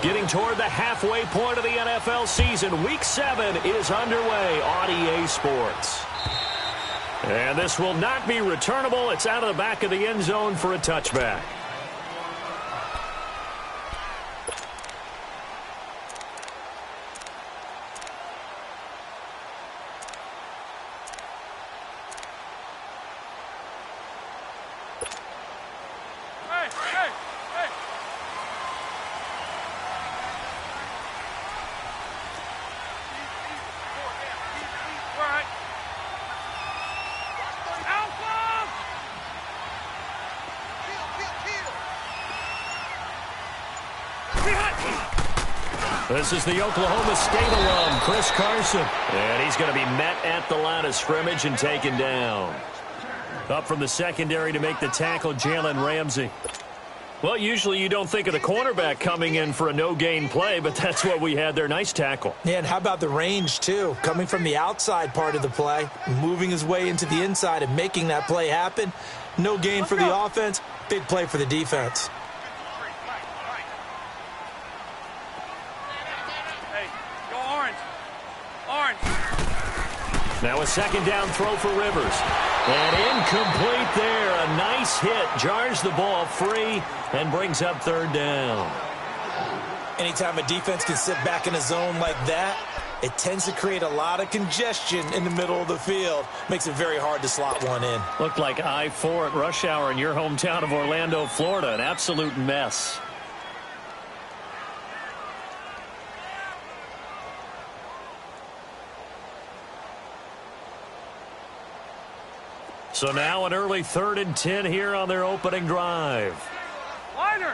Getting toward the halfway point of the NFL season. Week 7 is underway on EA Sports. And this will not be returnable. It's out of the back of the end zone for a touchback. This is the Oklahoma State alum, Chris Carson. And he's going to be met at the line of scrimmage and taken down. Up from the secondary to make the tackle, Jalen Ramsey. Well, usually you don't think of the cornerback coming in for a no-gain play, but that's what we had there. Nice tackle. Yeah, and how about the range, too? Coming from the outside part of the play, moving his way into the inside and making that play happen. No gain for the offense, big play for the defense. Now a second down throw for Rivers. And incomplete there. A nice hit. Jars the ball free and brings up third down. Anytime a defense can sit back in a zone like that, it tends to create a lot of congestion in the middle of the field. Makes it very hard to slot one in. Looked like I-4 at rush hour in your hometown of Orlando, Florida. An absolute mess. So now an early 3rd and 10 here on their opening drive. Liner.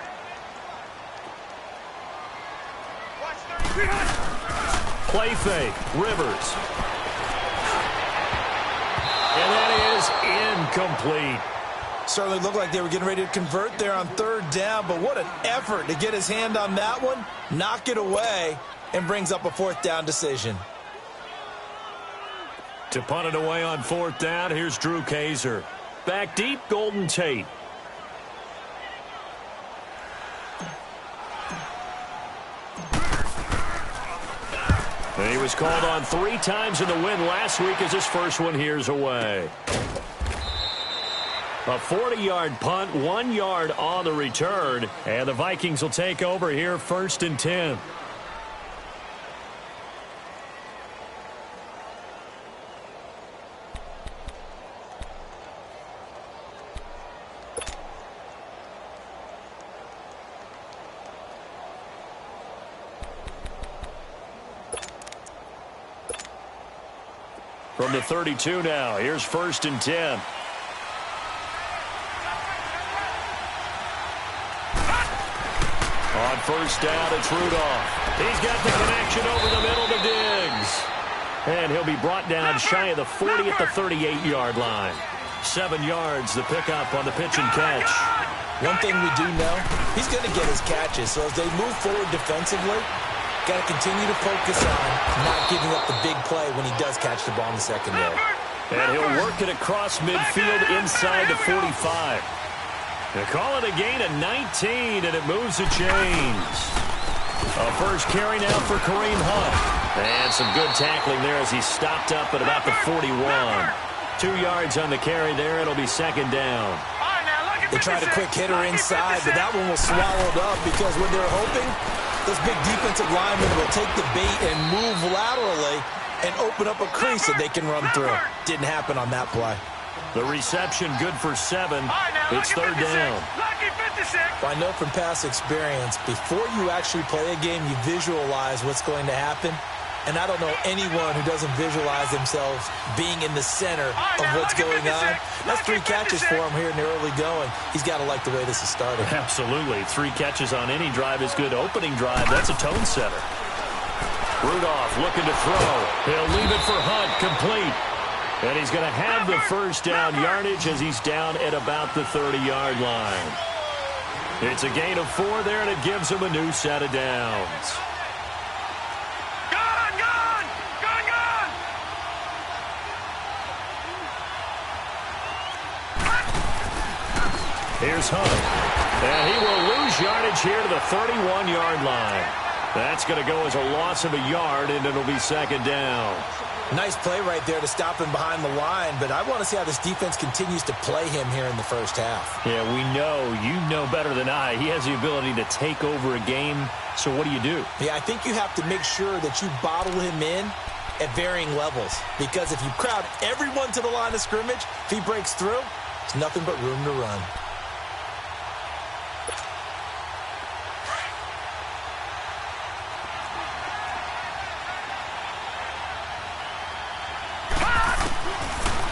Play fake. Rivers. And that is incomplete. Certainly looked like they were getting ready to convert there on 3rd down, but what an effort to get his hand on that one, knock it away, and brings up a 4th down decision. To punt it away on 4th down, here's Drew Kaiser. Back deep, Golden Tate. And he was called on 3 times in the win last week as his first one here's away. A 40-yard punt, 1 yard on the return, and the Vikings will take over here 1st and 10. From the 32 now, here's 1st and 10. On 1st down, it's Rudolph. He's got the connection over the middle to Diggs. And he'll be brought down shy of the 40 at the 38-yard line. 7 yards, the pickup on the pitch and catch. One thing we do know, he's going to get his catches. So as they move forward defensively, got to continue to focus on not giving up the big play when he does catch the ball in the secondary. And he'll work it across midfield inside the 45. They call it a gain of 19, and it moves the chains. A first carry now for Kareem Hunt. And some good tackling there as he stopped up at about the 41. 2 yards on the carry there. It'll be 2nd down. They tried a quick hitter inside, but that one was swallowed up because when they're hoping, those big defensive linemen will take the bait and move laterally and open up a crease that they can run through. Didn't happen on that play. The reception good for 7. It's 3rd down. I know from past experience, before you actually play a game, you visualize what's going to happen. And I don't know anyone who doesn't visualize themselves being in the center of what's going on. That's 3 catches for him here in the early going. He's got to like the way this is started. Absolutely. 3 catches on any drive is good. Opening drive, that's a tone setter. Rudolph looking to throw. He'll leave it for Hunt, complete. And he's going to have the first down yardage as he's down at about the 30-yard line. It's a gain of 4 there, and it gives him a new set of downs. Here's Hunt. And he will lose lose yardage here to the 31-yard line. That's going to go as a loss of a yard, and it'll be second down. Nice play right there to stop him behind the line, but I want to see how this defense continues to play him here in the first half. Yeah, we know. You know better than I. He has the ability to take over a game, so what do you do? Yeah, I think you have to make sure that you bottle him in at varying levels, because if you crowd everyone to the line of scrimmage, if he breaks through, there's nothing but room to run.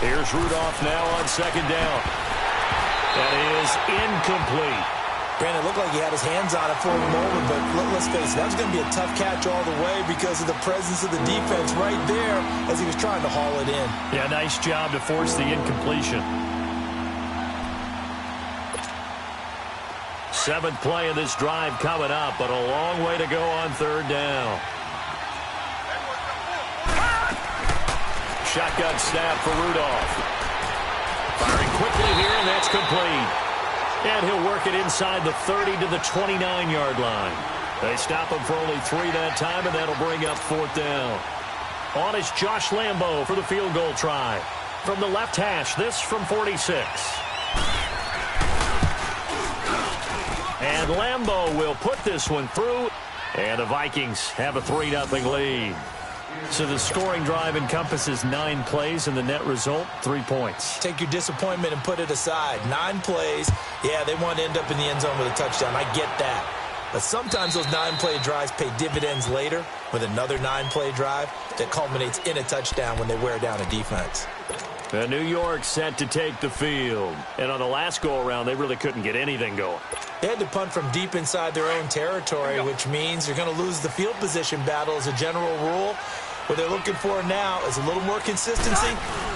Here's Rudolph now on second down. That is incomplete. Brandon, it looked like he had his hands on it for a moment, but let's face it, that was going to be a tough catch all the way because of the presence of the defense right there as he was trying to haul it in. Yeah, nice job to force the incompletion. Seventh play of this drive coming up, but a long way to go on third down. Shotgun snap for Rudolph. Firing quickly here, and that's complete. And he'll work it inside the 30 to the 29-yard line. They stop him for only 3 that time, and that'll bring up fourth down. On is Josh Lambo for the field goal try. From the left hash, this from 46. And Lambo will put this one through. And the Vikings have a 3-0 lead. So the scoring drive encompasses 9 plays, and the net result, 3 points. Take your disappointment and put it aside. 9 plays. Yeah, they want to end up in the end zone with a touchdown. I get that. But sometimes those 9-play drives pay dividends later with another 9-play drive that culminates in a touchdown when they wear down a defense. New York set to take the field. And on the last go-around, they really couldn't get anything going. They had to punt from deep inside their own territory, which means you're going to lose the field position battle as a general rule. What they're looking for now is a little more consistency,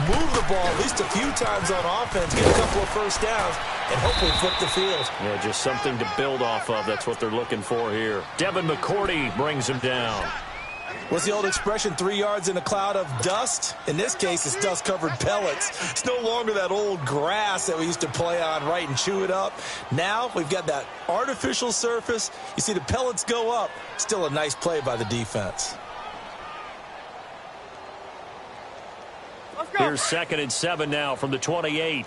move the ball at least a few times on offense, get a couple of first downs, and hopefully flip the field. Yeah, just something to build off of. That's what they're looking for here. Devin McCourty brings him down. What's the old expression, 3 yards in a cloud of dust? In this case, it's dust-covered pellets. It's no longer that old grass that we used to play on, right, and chew it up. Now we've got that artificial surface. You see the pellets go up. Still a nice play by the defense. Here's 2nd and 7 now from the 28.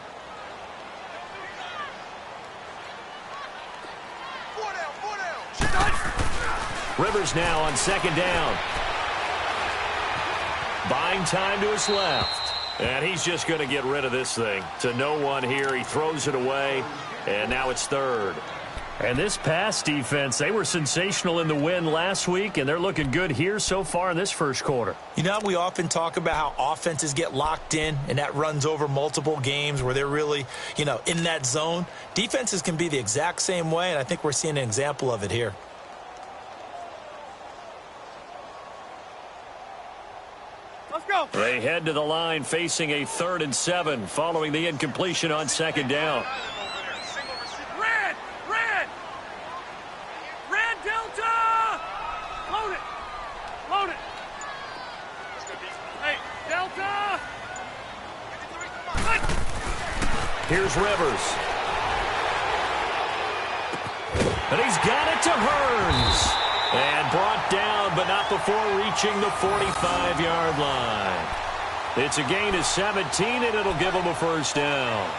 Rivers now on 2nd down. Buying time to his left. And he's just going to get rid of this thing. To no one here. He throws it away. And now it's 3rd. And this pass defense, they were sensational in the win last week, and they're looking good here so far in this first quarter. You know, we often talk about how offenses get locked in, and that runs over multiple games where they're really, in that zone. Defenses can be the exact same way, and I think we're seeing an example of it here. Let's go. They head to the line facing a 3rd and 7 following the incompletion on 2nd down. Here's Rivers. And he's got it to Hearns. And brought down, but not before reaching the 45-yard line. It's a gain of 17, and it'll give him a first down.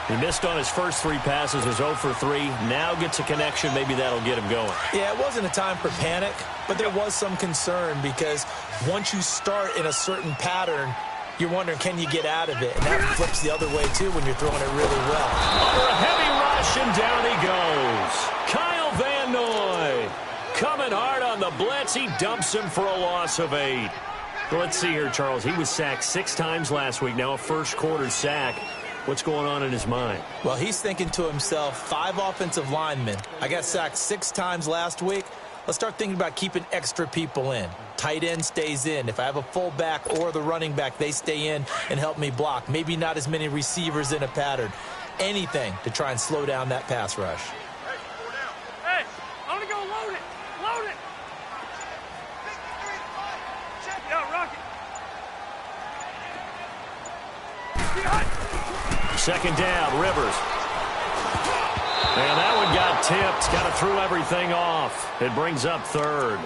He missed on his first 3 passes, was 0 for 3. Now gets a connection. Maybe that'll get him going. Yeah, it wasn't a time for panic, but there was some concern because once you start in a certain pattern, you're wondering, can you get out of it? And that flips the other way, too, when you're throwing it really well. Under a heavy rush, and down he goes. Kyle Van Noy coming hard on the blitz. He dumps him for a loss of 8. Let's see here, Charles. He was sacked 6 times last week. Now a first-quarter sack. What's going on in his mind? Well, he's thinking to himself, 5 offensive linemen. I got sacked 6 times last week. Let's start thinking about keeping extra people in. Tight end stays in. If I have a fullback or the running back, they stay in and help me block. Maybe not as many receivers in a pattern. Anything to try and slow down that pass rush. Hey, I want to go load it. Load it. Yeah, rock it. 2nd down, Rivers. And that one got tipped. Kind of threw everything off. It brings up third.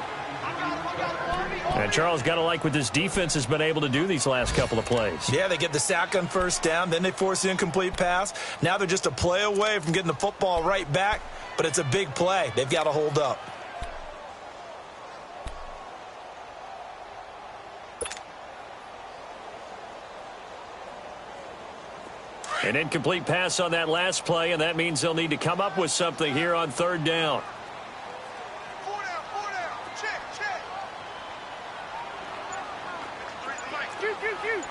And Charles, got to like what this defense has been able to do these last couple of plays. Yeah, they get the sack on first down, then they force the incomplete pass. Now they're just a play away from getting the football right back, but it's a big play. They've got to hold up. An incomplete pass on that last play, and that means they'll need to come up with something here on third down. Four down. Check. Q.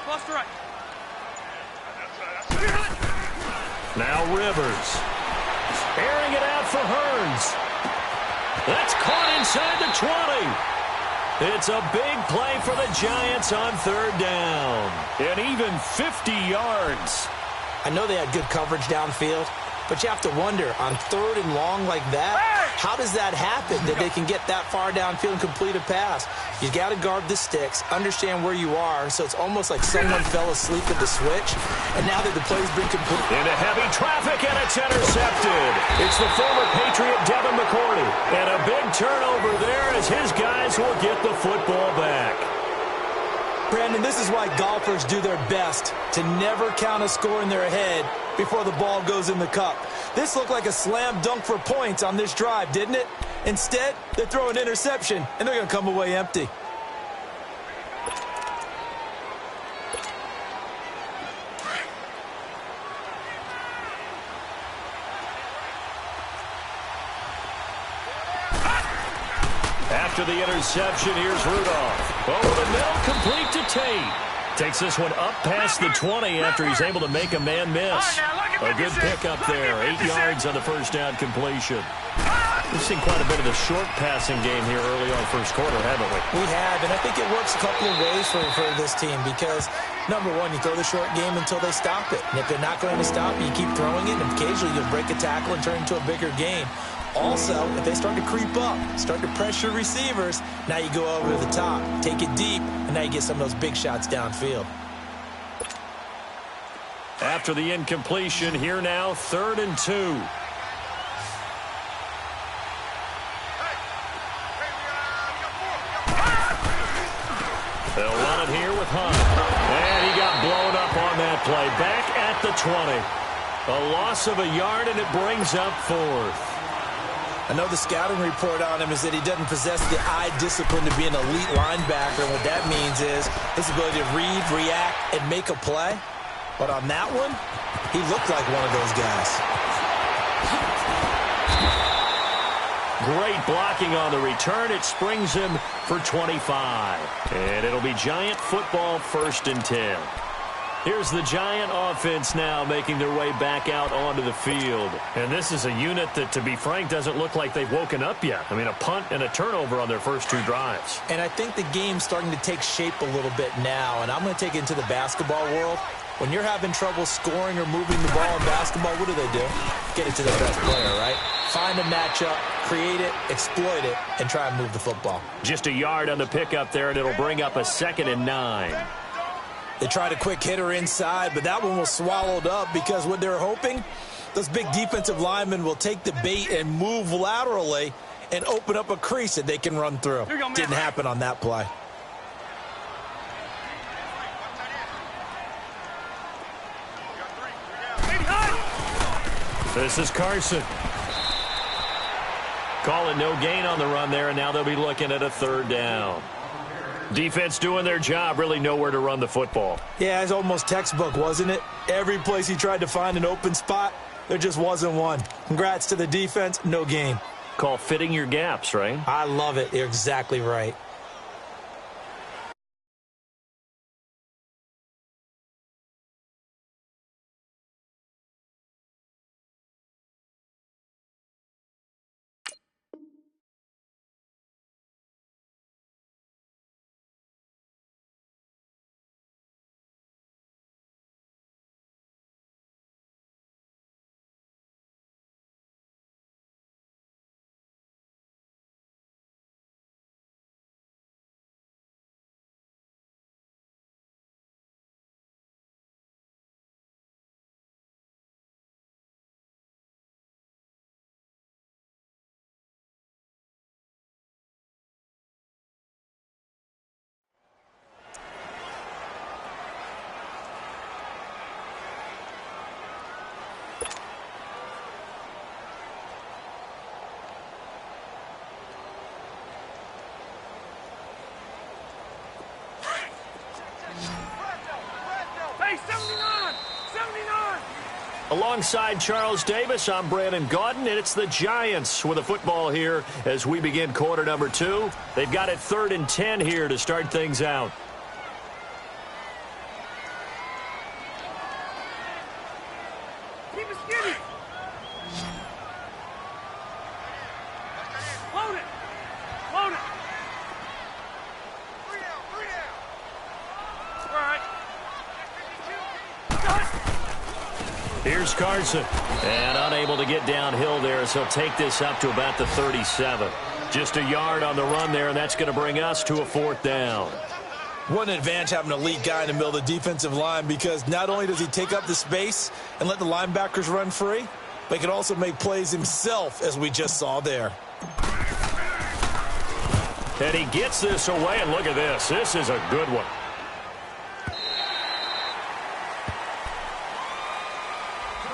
Cluster right. Now Rivers. Airing it out for Hearns. That's caught inside the 20. It's a big play for the Giants on third down. And even 50 yards. I know they had good coverage downfield, but you have to wonder, on third and long like that, how does that happen, that they can get that far downfield and complete a pass? You got to guard the sticks, understand where you are, so it's almost like someone fell asleep at the switch, and now that the play's been complete. Into heavy traffic, and it's intercepted. It's the former Patriot Devin McCourty. And a big turnover there as his guys will get the football back. Brandon, this is why golfers do their best to never count a score in their head before the ball goes in the cup. This looked like a slam dunk for points on this drive, didn't it? Instead, they throw an interception, and they're going to come away empty. After the interception, here's Rudolph. Over the middle, complete to Tate. Takes this one up past the 20 after he's able to make a man miss. A good pickup there. 8 yards on the first down completion. We've seen quite a bit of the short passing game here early on first quarter, haven't we? We have, and I think it works a couple of ways for this team because, number one, you throw the short game until they stop it. And if they're not going to stop it, you keep throwing it, and occasionally you'll break a tackle and turn it into a bigger game. Also, if they start to creep up, start to pressure receivers, now you go over the top, take it deep, and now you get some of those big shots downfield. After the incompletion, here now, 3rd and 2. They'll run it here with Hunt. And he got blown up on that play. Back at the 20. A loss of a yard, and it brings up 4th. I know the scouting report on him is that he doesn't possess the eye discipline to be an elite linebacker. And what that means is his ability to read, react, and make a play. But on that one, he looked like one of those guys. Great blocking on the return. It springs him for 25. And it'll be Giant football, 1st and 10. Here's the Giant offense now making their way back out onto the field. And this is a unit that, to be frank, doesn't look like they've woken up yet. I mean, a punt and a turnover on their first 2 drives. And I think the game's starting to take shape a little bit now. And I'm going to take it into the basketball world. When you're having trouble scoring or moving the ball in basketball, what do? Get it to the best player, right? Find a matchup, create it, exploit it, and try and move the football. Just a yard on the pickup there, and it'll bring up a 2nd and 9. They tried a quick hitter inside, but that one was swallowed up because what they're hoping, those big defensive linemen will take the bait and move laterally and open up a crease that they can run through. Didn't happen on that play. This is Carson. Calling no gain on the run there, and now they'll be looking at a 3rd down. Defense doing their job, really nowhere to run the football. Yeah, it's almost textbook, wasn't it? Every place he tried to find an open spot, there just wasn't one. Congrats to the defense, no gain. Call fitting your gaps, right? I love it. You're exactly right. Alongside Charles Davis, I'm Brandon Gaudin, and it's the Giants with a football here as we begin quarter number 2. They've got it 3rd and 10 here to start things out. Keep it skinny. Load it. Load it. 3 down, 3 down. All right. Here's Carson, and unable to get downhill there, so he'll take this up to about the 37. Just a yard on the run there, and that's going to bring us to a 4th down. What an advantage having an elite guy in the middle of the defensive line, because not only does he take up the space and let the linebackers run free, but he can also make plays himself, as we just saw there. And he gets this away, and look at this. This is a good one.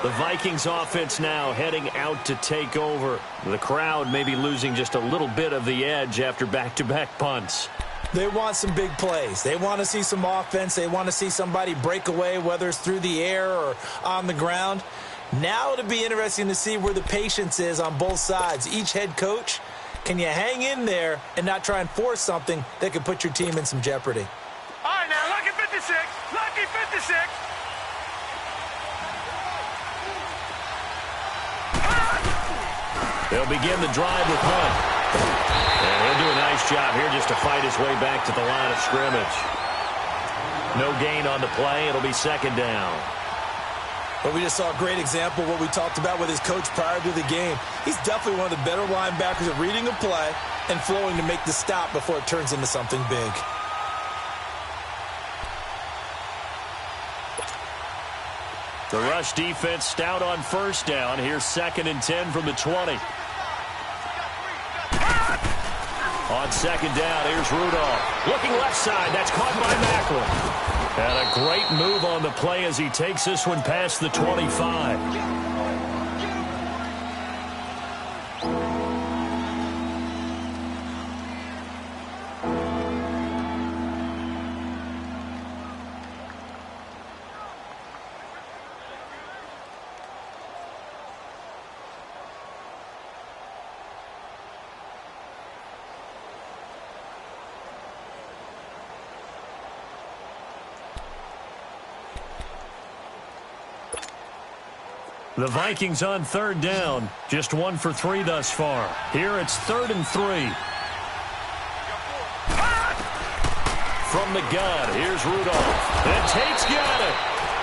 The Vikings offense now heading out to take over. The crowd may be losing just a little bit of the edge after back-to-back punts. They want some big plays. They want to see some offense. They want to see somebody break away, whether it's through the air or on the ground. Now it'll be interesting to see where the patience is on both sides. Each head coach, can you hang in there and not try and force something that could put your team in some jeopardy? All right, now, lucky 56. Lucky 56. They'll begin the drive with Hunt. And he'll do a nice job here just to fight his way back to the line of scrimmage. No gain on the play. It'll be 2nd down. But we just saw a great example of what we talked about with his coach prior to the game. He's definitely one of the better linebackers at reading a play and flowing to make the stop before it turns into something big. The rush defense stout on 1st down. Here's 2nd and 10 from the 20. On 2nd down, here's Rudolph. Looking left side. That's caught by Macklin. And a great move on the play as he takes this one past the 25. The Vikings on 3rd down. Just 1 for 3 thus far. Here it's 3rd and 3. From the gun, here's Rudolph. And Tate's got it.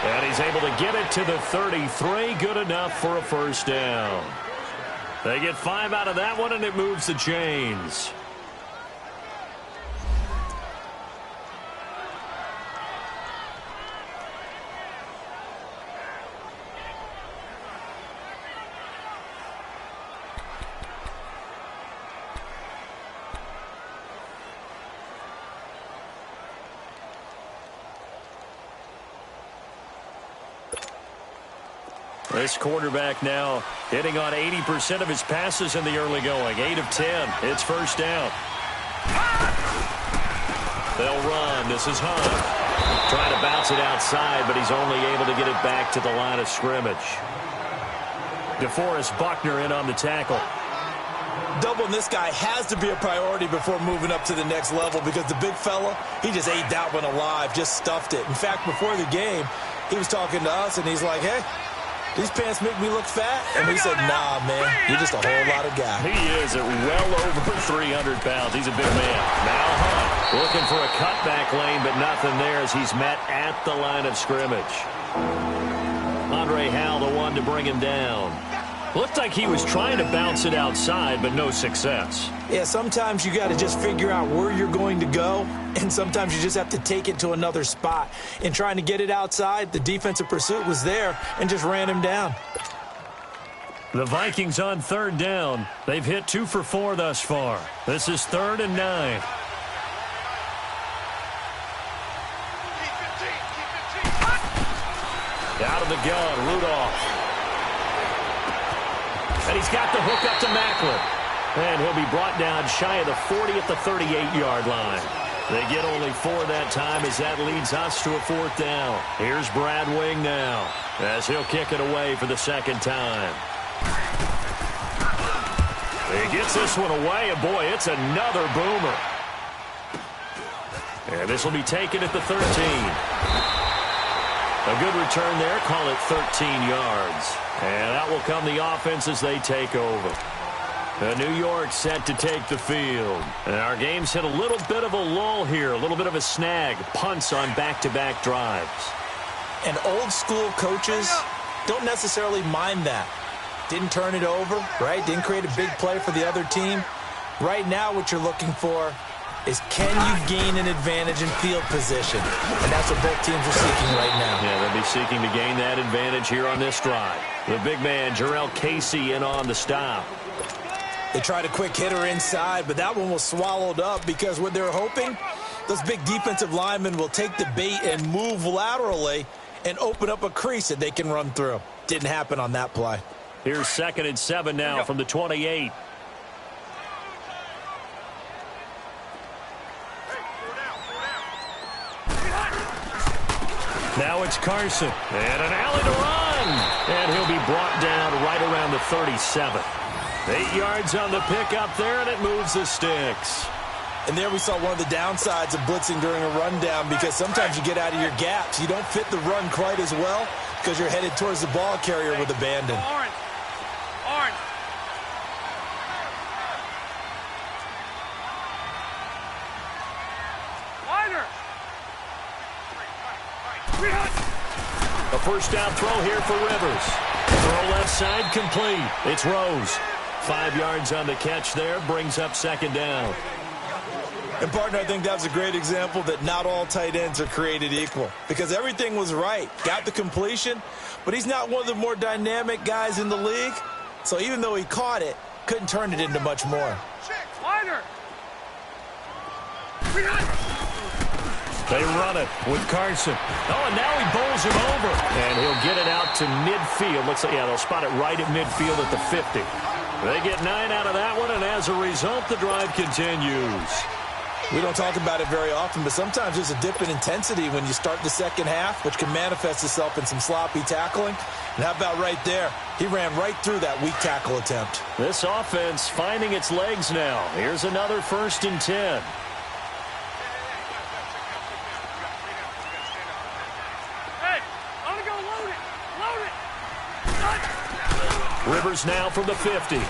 And he's able to get it to the 33. Good enough for a 1st down. They get 5 out of that one, and it moves the chains. This quarterback now hitting on 80% of his passes in the early going. 8 of 10. It's 1st down. They'll run. This is Hunt. Trying to bounce it outside, but he's only able to get it back to the line of scrimmage. DeForest Buckner in on the tackle. Doubling this guy has to be a priority before moving up to the next level, because the big fella, he just ate that one alive, just stuffed it. In fact, before the game, he was talking to us, and he's like, hey, these pants make me look fat? And we said, nah, man, you're just a whole lot of guy. He is at well over 300 pounds. He's a big man. Now Hunt looking for a cutback lane, but nothing there as he's met at the line of scrimmage. Andre Howell, the one to bring him down. Looked like he was trying to bounce it outside, but no success. Yeah, sometimes you got to just figure out where you're going to go, and sometimes you just have to take it to another spot. In trying to get it outside, the defensive pursuit was there and just ran him down. The Vikings on 3rd down. They've hit 2 for 4 thus far. This is 3rd and 9. Out of the gun, Rudolph. And he's got the hook up to Macklin. And he'll be brought down shy of the 40 at the 38-yard line. They get only 4 that time as that leads us to a 4th down. Here's Brad Wing now as he'll kick it away for the 2nd time. He gets this one away, and boy, it's another boomer. And this will be taken at the 13. A good return there, call it 13 yards. And out will come the offense as they take over. New York set to take the field. And our game's hit a little bit of a lull here, a little bit of a snag. Punts on back-to-back drives. And old-school coaches don't necessarily mind that. Didn't turn it over, right? Didn't create a big play for the other team. Right now what you're looking for is can you gain an advantage in field position? And that's what both teams are seeking right now. Yeah, they'll be seeking to gain that advantage here on this drive. The big man, Jarrell Casey, in on the stop. They tried a quick hitter inside, but that one was swallowed up because what they're hoping, those big defensive linemen will take the bait and move laterally and open up a crease that they can run through. Didn't happen on that play. Here's 2nd and 7 now from the 28. Now it's Carson. And an alley to run. And he'll be brought down right around the 37. 8 yards on the pickup there, and it moves the sticks. And there we saw one of the downsides of blitzing during a rundown because sometimes you get out of your gaps. You don't fit the run quite as well because you're headed towards the ball carrier with abandon. Orange. A first down throw here for Rivers. Throw left side complete. It's Rose. 5 yards on the catch there. Brings up 2nd down. And, partner, I think that was a great example that not all tight ends are created equal because everything was right. Got the completion, but he's not one of the more dynamic guys in the league. So even though he caught it, couldn't turn it into much more. Wider. They run it with Carson. Oh, and now he bowls him over. And he'll get it out to midfield. Looks like, yeah, they'll spot it right at midfield at the 50. They get 9 out of that one, and as a result, the drive continues. We don't talk about it very often, but sometimes there's a dip in intensity when you start the second half, which can manifest itself in some sloppy tackling. And how about right there? He ran right through that weak tackle attempt. This offense finding its legs now. Here's another 1st and 10. Rivers now from the 50. And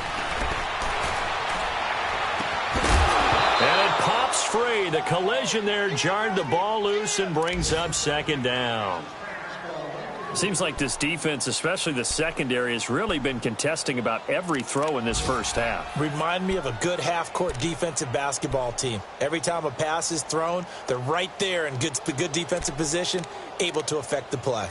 it pops free. The collision there jarred the ball loose and brings up 2nd down. Seems like this defense, especially the secondary, has really been contesting about every throw in this first half. Remind me of a good half-court defensive basketball team. Every time a pass is thrown, they're right there in good defensive position, able to affect the play.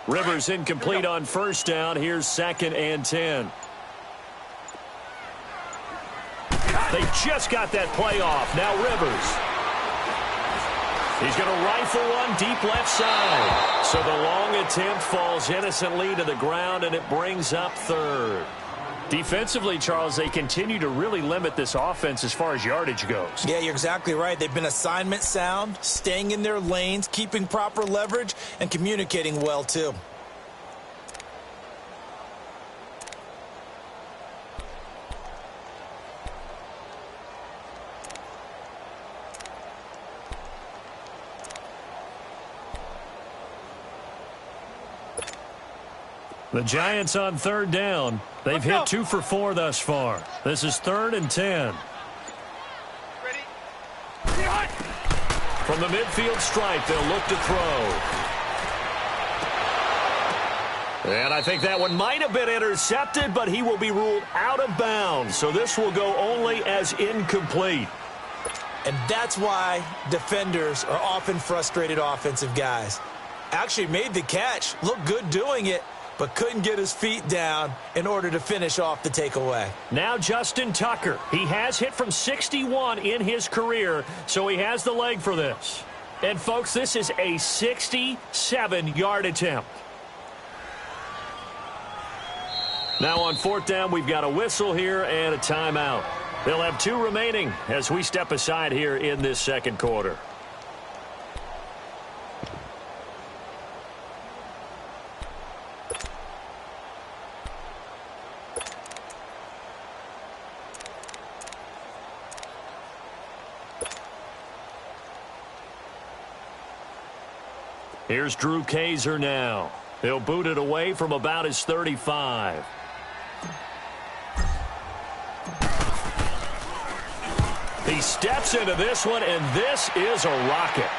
Rivers incomplete on 1st down. Here's 2nd and 10. They just got that play off. Now Rivers. He's going to rifle one deep left side. So the long attempt falls innocently to the ground, and it brings up 3rd. Defensively, Charles, they continue to really limit this offense as far as yardage goes. Yeah, you're exactly right. They've been assignment sound, staying in their lanes, keeping proper leverage, and communicating well, too. The Giants on 3rd down. They've hit 2 for 4 thus far. This is 3rd and 10. Ready? From the midfield stripe, they'll look to throw. And I think that one might have been intercepted, but he will be ruled out of bounds. So this will go only as incomplete. And that's why defenders are often frustrated offensive guys. Actually made the catch, looked good doing it, but couldn't get his feet down in order to finish off the takeaway. Now Justin Tucker. He has hit from 61 in his career, so he has the leg for this. And, folks, this is a 67-yard attempt. Now on 4th down, we've got a whistle here and a timeout. They'll have 2 remaining as we step aside here in this second quarter. Here's Drew Kaiser now. He'll boot it away from about his 35. He steps into this one, and this is a rocket.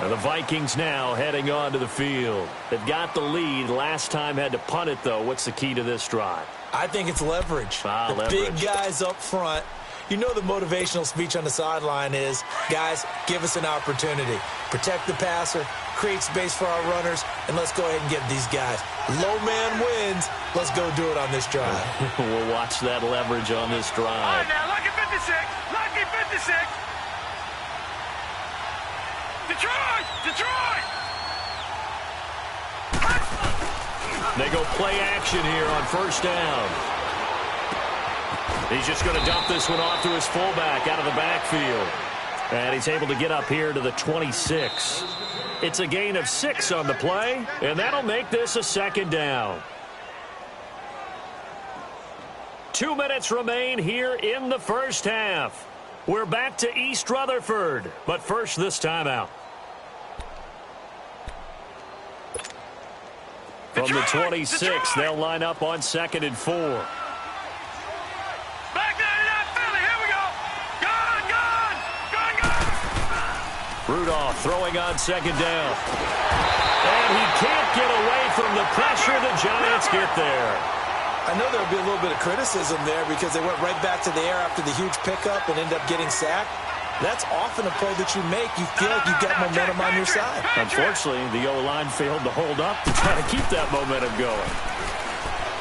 And the Vikings now heading onto the field. They've got the lead. Last time had to punt it, though. What's the key to this drive? I think it's leverage. Leverage. Big guys up front. You know the motivational speech on the sideline is, guys, give us an opportunity. Protect the passer, create space for our runners, and let's go ahead and get these guys. Low man wins. Let's go do it on this drive. We'll watch that leverage on this drive. All right, now, lucky 56. Lucky 56. Detroit! Detroit! They go play action here on 1st down. He's just going to dump this one off to his fullback out of the backfield. And he's able to get up here to the 26. It's a gain of 6 on the play, and that'll make this a 2nd down. 2 minutes remain here in the first half. We're back to East Rutherford, but first this timeout. From the 26, they'll line up on 2nd and 4. Rudolph throwing on 2nd down. And he can't get away from the pressure. The Giants get there. I know there'll be a little bit of criticism there because they went right back to the air after the huge pickup and ended up getting sacked. That's often a play that you make. You feel like you get momentum on your side. Unfortunately, the O-line failed to hold up to try to keep that momentum going.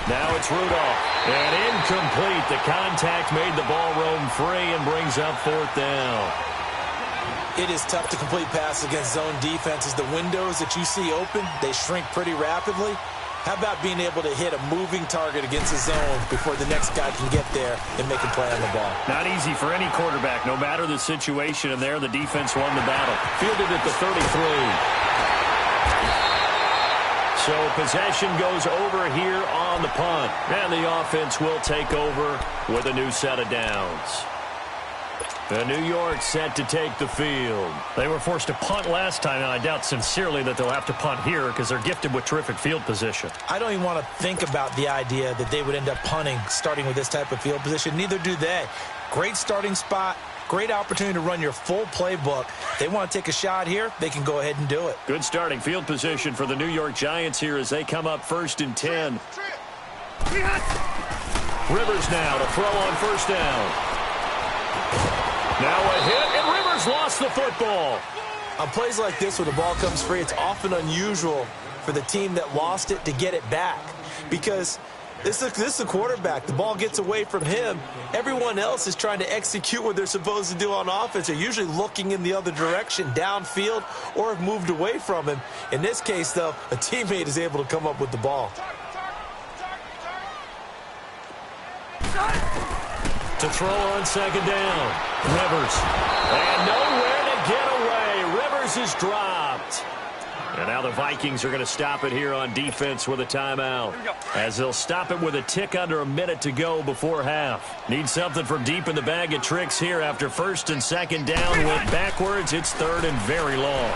Now it's Rudolph. And incomplete. The contact made the ball roam free and brings up 4th down. It is tough to complete passes against zone defenses. The windows that you see open, they shrink pretty rapidly. How about being able to hit a moving target against a zone before the next guy can get there and make a play on the ball? Not easy for any quarterback, no matter the situation. And there, the defense won the battle. Fielded at the 33. So possession goes over here on the punt. And the offense will take over with a new set of downs. The New York set to take the field. They were forced to punt last time, and I doubt sincerely that they'll have to punt here because they're gifted with terrific field position. I don't even want to think about the idea that they would end up punting starting with this type of field position. Neither do they. Great starting spot, great opportunity to run your full playbook. They want to take a shot here, they can go ahead and do it. Good starting field position for the New York Giants here as they come up 1st and 10. Rivers now to throw on 1st down. Now a hit, and Rivers lost the football. On plays like this, when the ball comes free, it's often unusual for the team that lost it to get it back. Because this is a quarterback. The ball gets away from him. Everyone else is trying to execute what they're supposed to do on offense. They're usually looking in the other direction, downfield, or have moved away from him. In this case, though, a teammate is able to come up with the ball. To throw on 2nd down. Rivers. And nowhere to get away. Rivers is dropped. And now the Vikings are going to stop it here on defense with a timeout. As they'll stop it with a tick under a minute to go before half. Need something from deep in the bag of tricks here after 1st and 2nd down. Went backwards. It's 3rd and very long.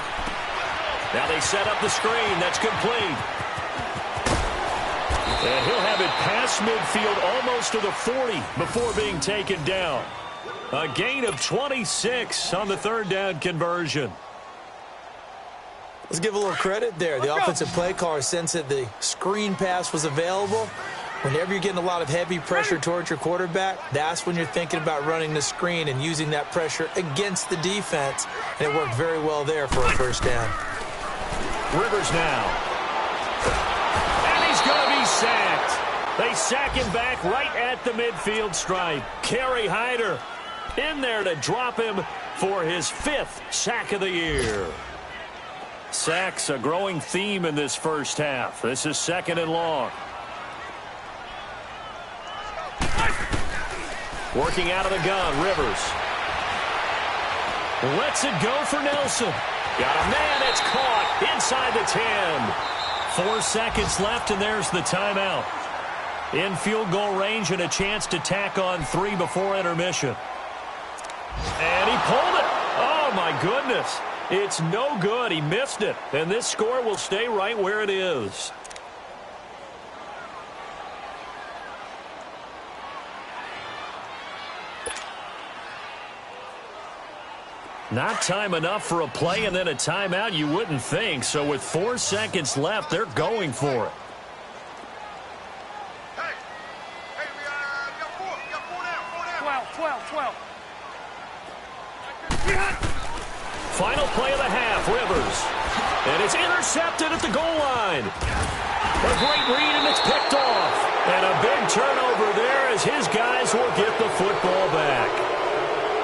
Now they set up the screen. That's complete. And he'll have it past midfield almost to the 40 before being taken down. A gain of 26 on the 3rd down conversion. Let's give a little credit there. The offensive play caller sensed that the screen pass was available. Whenever you're getting a lot of heavy pressure towards your quarterback, that's when you're thinking about running the screen and using that pressure against the defense. And it worked very well there for a 1st down. Rivers now. And he's going to be sacked. They sack him back right at the midfield stripe. Kerry Hyder in there to drop him for his 5th sack of the year. Sacks a growing theme in this first half. This is 2nd and long. Working out of the gun, Rivers. Lets it go for Nelson. Got a man, it's caught inside the 10. 4 seconds left, and there's the timeout. In field goal range and a chance to tack on 3 before intermission. And he pulled it. Oh, my goodness. It's no good. He missed it. And this score will stay right where it is. Not time enough for a play and then a timeout, you wouldn't think. So with 4 seconds left, they're going for it. Final play of the half, Rivers. And it's intercepted at the goal line. A great read, and it's picked off. And a big turnover there as his guys will get the football back.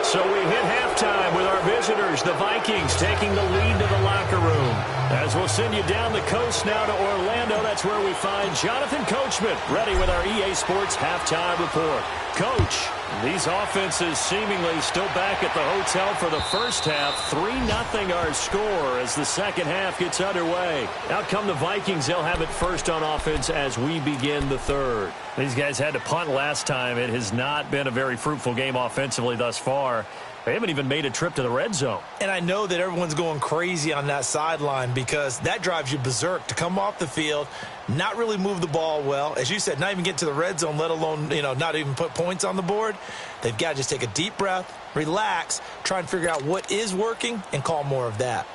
So we hit halftime with our visitors, the Vikings, taking the lead to the locker room. As we'll send you down the coast now to Orlando, that's where we find Jonathan Coachman, ready with our EA Sports Halftime Report. Coach, these offenses seemingly still back at the hotel for the first half. 3-0 our score as the second half gets underway. Out come the Vikings. They'll have it first on offense as we begin the third. These guys had to punt last time. It has not been a very fruitful game offensively thus far. They haven't even made a trip to the red zone. And I know that everyone's going crazy on that sideline because that drives you berserk to come off the field, not really move the ball well. As you said, not even get to the red zone, let alone, not even put points on the board. They've got to just take a deep breath, relax, try and figure out what is working, and call more of that.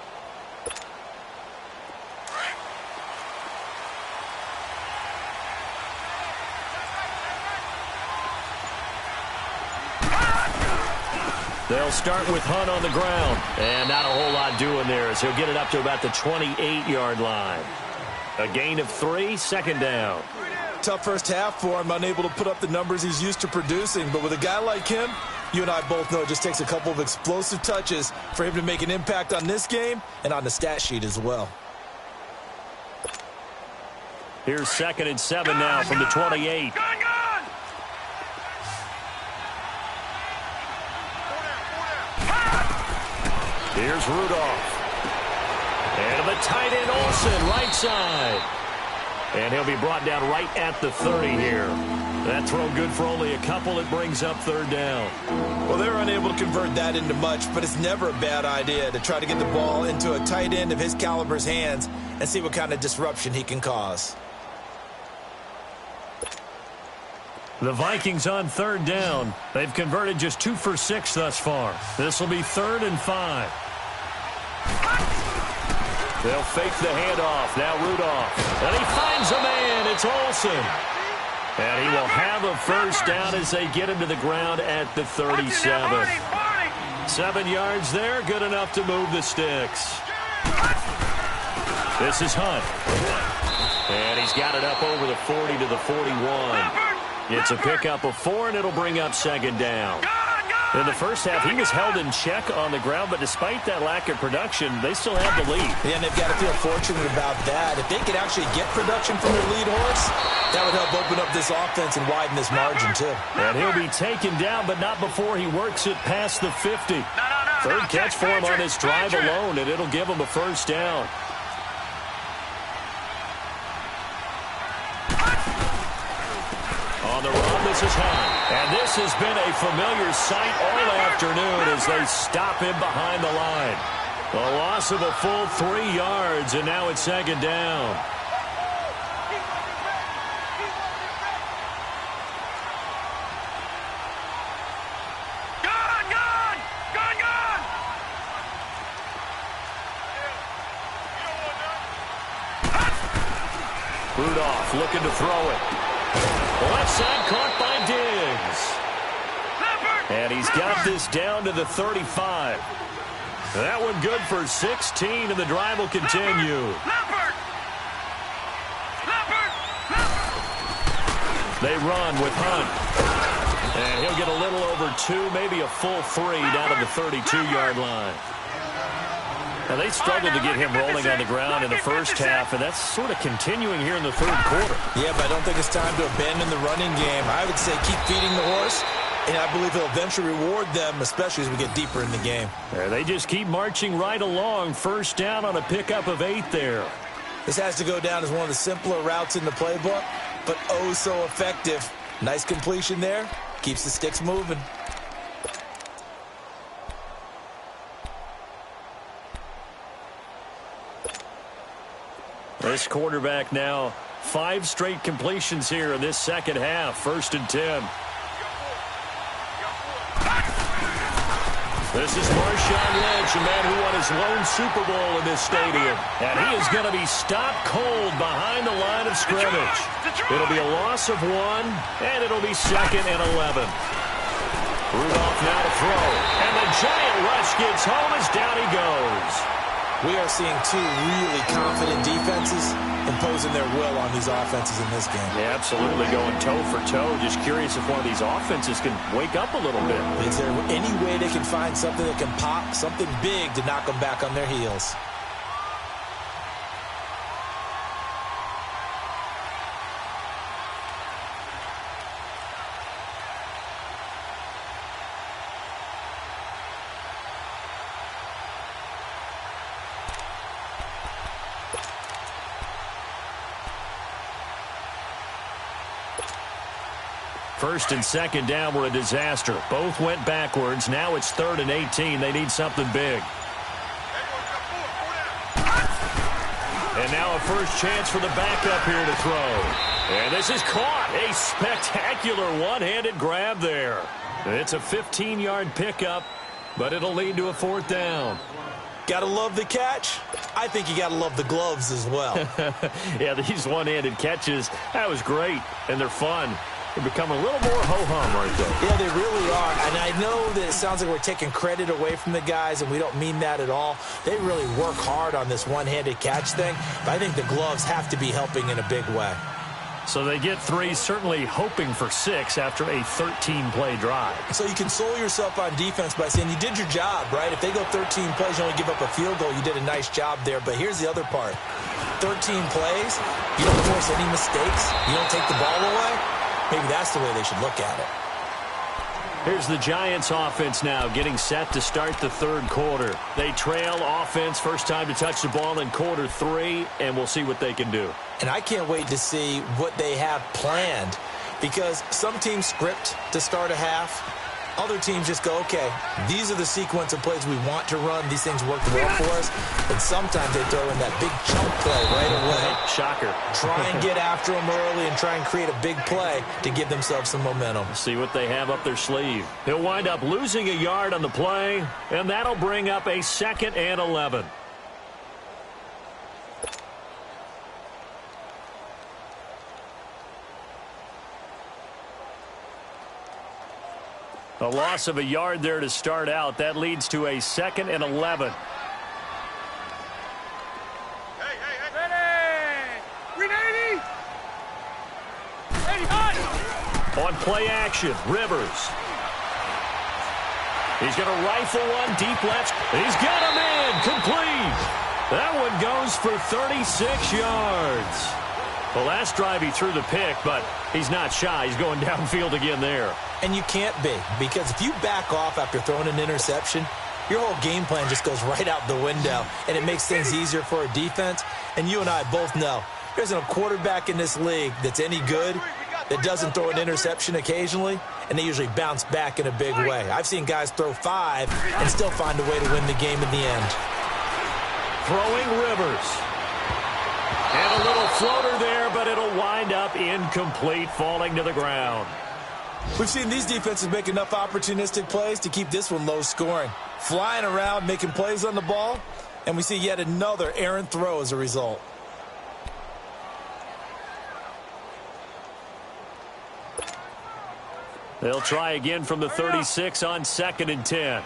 They'll start with Hunt on the ground. And not a whole lot doing there as he'll get it up to about the 28-yard line. A gain of 3, second down. Tough first half for him, unable to put up the numbers he's used to producing. But with a guy like him, you and I both know it just takes a couple of explosive touches for him to make an impact on this game and on the stat sheet as well. Here's 2nd and 7 now from the 28. Here's Rudolph. And the tight end Olsen, right side. And he'll be brought down right at the 30 here. That throw good for only a couple. It brings up 3rd down. Well, they're unable to convert that into much, but it's never a bad idea to try to get the ball into a tight end of his caliber's hands and see what kind of disruption he can cause. The Vikings on 3rd down. They've converted just 2 for 6 thus far. This will be 3rd and 5. They'll fake the handoff. Now Rudolph. And he finds a man. It's Olsen. And he will have a first down as they get him to the ground at the 37. 7 yards there. Good enough to move the sticks. This is Hunt. And he's got it up over the 40 to the 41. It's a pickup of 4, and it'll bring up 2nd down. In the first half, he was held in check on the ground, but despite that lack of production, they still have the lead. Yeah, and they've got to feel fortunate about that. If they could actually get production from their lead horse, that would help open up this offense and widen this margin, too. And he'll be taken down, but not before he works it past the 50. Third catch for him on this drive alone, and it'll give him a first down. On the run, this is Hunt. And this has been a familiar sight all afternoon as they stop him behind the line. A loss of a full 3 yards, and now it's 2nd down. Rudolph looking to throw it. Left side caught by Diggs. And he's got this down to the 35. That one good for 16, and the drive will continue. They run with Hunt. And he'll get a little over 2, maybe a full 3 down to the 32-yard line. Now, they struggled to get him rolling on the ground in the first half, and that's sort of continuing here in the third quarter. Yeah, but I don't think it's time to abandon the running game. I would say keep feeding the horse, and I believe he'll eventually reward them, especially as we get deeper in the game. They just keep marching right along. First down on a pickup of 8 there. This has to go down as one of the simpler routes in the playbook, but oh so effective. Nice completion there. Keeps the sticks moving. This quarterback now 5 straight completions here in this second half. 1st and 10. This is Marshawn Lynch, a man who won his lone Super Bowl in this stadium. And he is going to be stopped cold behind the line of scrimmage. It'll be a loss of 1, and it'll be 2nd and 11. Rudolph now to throw. And the giant rush gets home as down he goes. We are seeing 2 really confident defenses imposing their will on these offenses in this game. Yeah, absolutely, going toe for toe. Just curious if one of these offenses can wake up a little bit. Is there any way they can find something that can pop, something big to knock them back on their heels? First and 2nd down were a disaster. Both went backwards. Now it's 3rd and 18. They need something big. And now a first chance for the backup here to throw. And this is caught. A spectacular one-handed grab there. It's a 15-yard pickup, but it'll lead to a 4th down. Gotta love the catch. I think you gotta love the gloves as well. Yeah, these one-handed catches, that was great, and they're fun. They become a little more ho-hum right there. Yeah, they really are. And I know that it sounds like we're taking credit away from the guys, and we don't mean that at all. They really work hard on this one-handed catch thing, but I think the gloves have to be helping in a big way. So they get 3, certainly hoping for 6 after a 13-play drive. So you console yourself on defense by saying you did your job, right? If they go 13 plays, you only give up a field goal, you did a nice job there. But here's the other part. 13 plays, you don't force any mistakes, you don't take the ball away. Maybe that's the way they should look at it. Here's the Giants offense now getting set to start the third quarter. They trail offense, first time to touch the ball in quarter 3, and we'll see what they can do. And I can't wait to see what they have planned, because some teams script to start a half. Other teams just go, okay, these are the sequence of plays we want to run. These things work well for us. And sometimes they throw in that big chunk play right away. Shocker. Try and get after them early and try and create a big play to give themselves some momentum. See what they have up their sleeve. He'll wind up losing a yard on the play, and that'll bring up a 2nd and 11. A loss of a yard there to start out. That leads to a 2nd and 11. On play action, Rivers. He's going to rifle one deep left. He's got him in. Complete. That one goes for 36 yards. The last drive he threw the pick, but he's not shy. He's going downfield again there. And you can't be, because if you back off after throwing an interception, your whole game plan just goes right out the window, and it makes things easier for a defense. And you and I both know there's a quarterback in this league that's any good that doesn't throw an interception occasionally, and they usually bounce back in a big way. I've seen guys throw 5 and still find a way to win the game in the end. Throwing Rivers. And a little floater there, but it'll wind up incomplete, falling to the ground. We've seen these defenses make enough opportunistic plays to keep this one low scoring. Flying around, making plays on the ball, and we see yet another errant throw as a result. They'll try again from the 36 on 2nd and 10.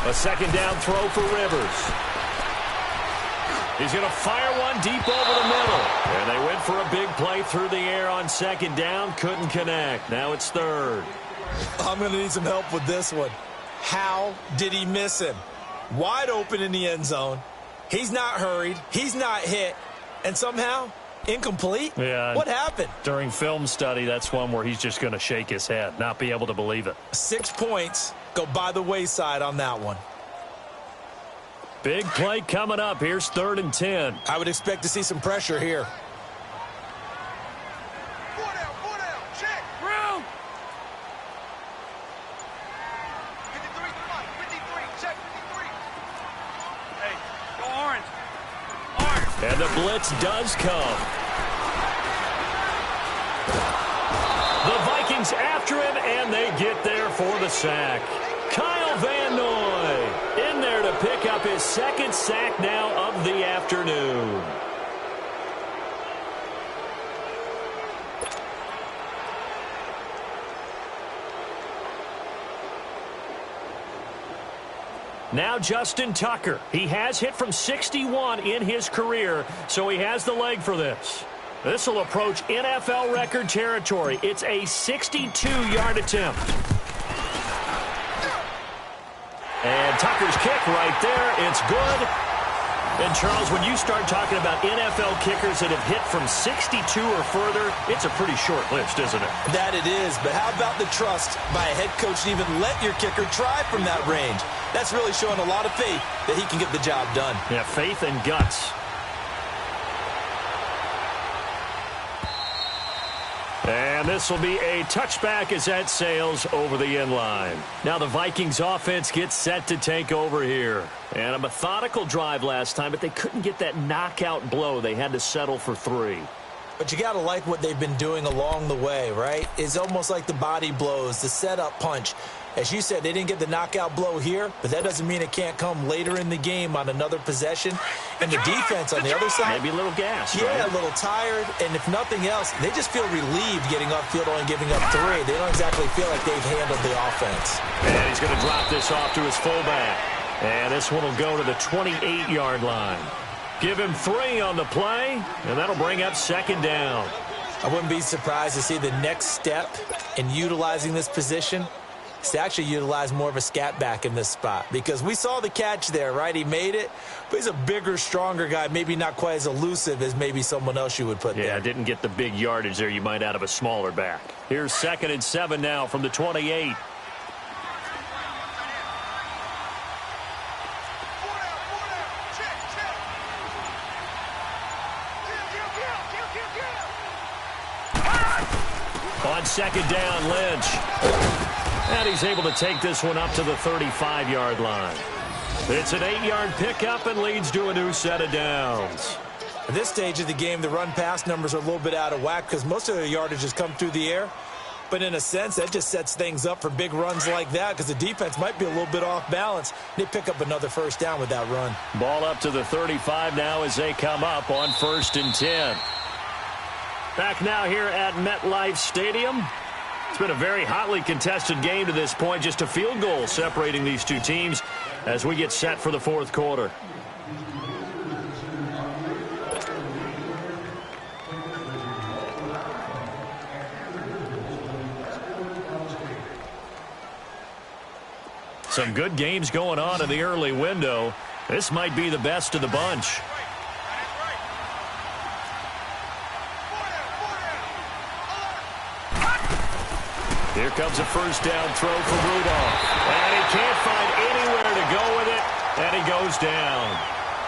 A second down throw for Rivers. He's going to fire one deep over the middle. And they went for a big play through the air on second down. Couldn't connect. Now it's third. I'm going to need some help with this one. How did he miss him? Wide open in the end zone. He's not hurried. He's not hit. And somehow, incomplete? Yeah. What happened? During film study, that's one where he's just going to shake his head, not be able to believe it. 6 points go by the wayside on that one. Big play coming up. Here's 3rd and 10. I would expect to see some pressure here. Four down, check. Room. 53, check 53. Hey, go orange. And the blitz does come. The Vikings after him, and they get there for the sack. Kyle Van Noy in there to pick up his 2nd sack now of the afternoon. Now Justin Tucker. He has hit from 61 in his career, so he has the leg for this. This will approach NFL record territory. It's a 62-yard attempt. And Tucker's kick right there. It's good. And, Charles, when you start talking about NFL kickers that have hit from 62 or further, it's a pretty short list, isn't it? That it is, but how about the trust by a head coach to even let your kicker try from that range? That's really showing a lot of faith that he can get the job done. Yeah, faith and guts. And this will be a touchback as that sails over the end line. Now the Vikings offense gets set to take over here. And a methodical drive last time, but they couldn't get that knockout blow. They had to settle for 3. But you got to like what they've been doing along the way, right? It's almost like the body blows, the setup punch. As you said, they didn't get the knockout blow here, but that doesn't mean it can't come later in the game on another possession. And the defense on the other side, maybe a little gas, yeah, right? A little tired. And if nothing else, they just feel relieved getting upfield only giving up 3. They don't exactly feel like they've handled the offense. And he's going to drop this off to his fullback. And this one will go to the 28-yard line. Give him 3 on the play, and that'll bring up 2nd down. I wouldn't be surprised to see the next step in utilizing this position is to actually utilize more of a scat back in this spot, because we saw the catch there, right? He made it, but he's a bigger, stronger guy, maybe not quite as elusive as maybe someone else you would put there. Yeah, didn't get the big yardage there you might out of a smaller back. Here's 2nd and 7 now from the 28. On 2nd down, Lynch. And he's able to take this one up to the 35-yard line. It's an 8-yard pickup and leads to a new set of downs. At this stage of the game, the run-pass numbers are a little bit out of whack because most of the yardage has come through the air. But in a sense, that just sets things up for big runs like that because the defense might be a little bit off balance. They pick up another 1st down with that run. Ball up to the 35 now as they come up on 1st and 10. Back now here at MetLife Stadium. It's been a very hotly contested game to this point. Just a field goal separating these two teams as we get set for the 4th quarter. Some good games going on in the early window. This might be the best of the bunch. Here comes a 1st down throw for Rudolph. And he can't find anywhere to go with it, and he goes down.